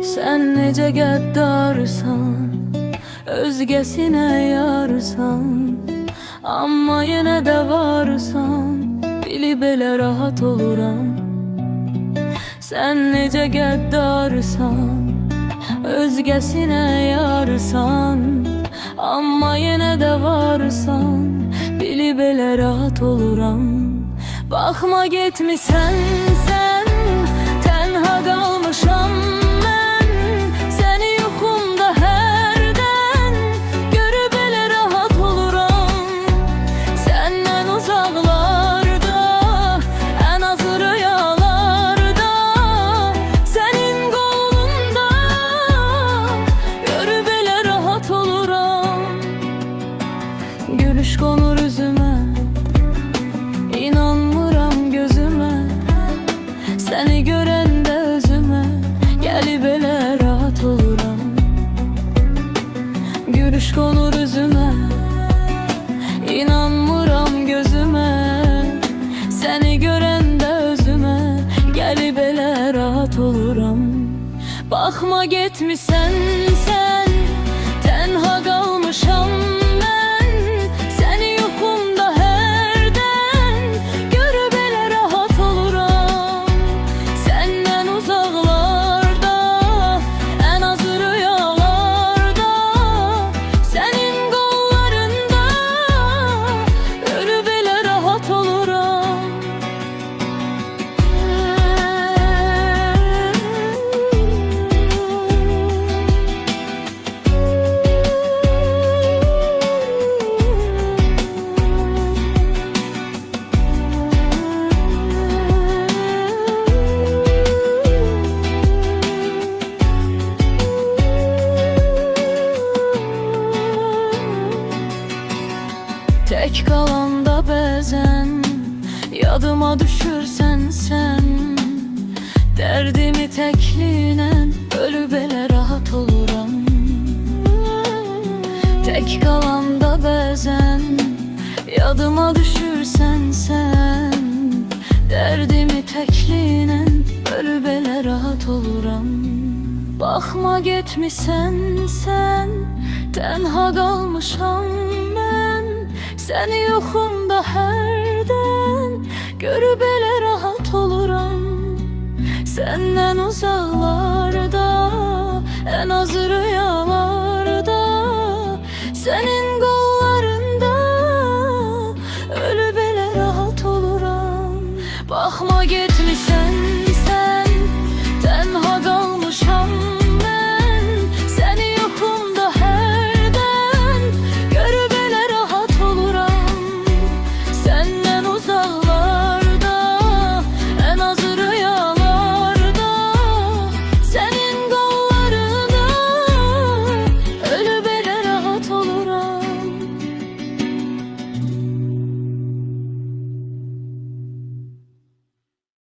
Sen necə qəddarsan, özgəsinə yarsan, amma yenə də varsan, bilib elə rahat oluram. Sen necə qəddarsan, özgəsinə yarsan, amma yenə də varsan, bilib elə rahat oluram. Baxma getmisən sən, tənha qalmışam mən, səni yuxumda hərdən görüb elə rahat oluram. Səndən uzaqlarda, ən azı rüyalarda, sənin qolunda görüb elə rahat oluram. Gülüş qonur üzümə, İnanmıram gözümə, səni görəndə özümə gəlib elə rahat oluram. Gülüş qonur üzümə, İnanmıram gözümə, səni görəndə özümə gəlib elə rahat oluram. Baxma getmisən sən, tənha qalmışam mən, səni yuxumda hərdən görüb elə rahat oluram. Səndən uzaqlarda, ən azı rüyalarda, sənin qollarında görüb elə rahat oluram. Tek kalanda bəzən yadıma düşürsən sən, dərdimi təklinə ölüb elə rahat oluram. Tek kalanda bəzən yadıma düşürsən sən, dərdimi təklinə ölüb elə rahat oluram. Baxma getmisən sən, tənha qalmışam mən, səni yuxumda hərdən görüb elə rahat oluram. Səndən uzaqlarda, ən azı rüyalarda, sənin qollarında ölüb elə rahat oluram. Baxma getmisən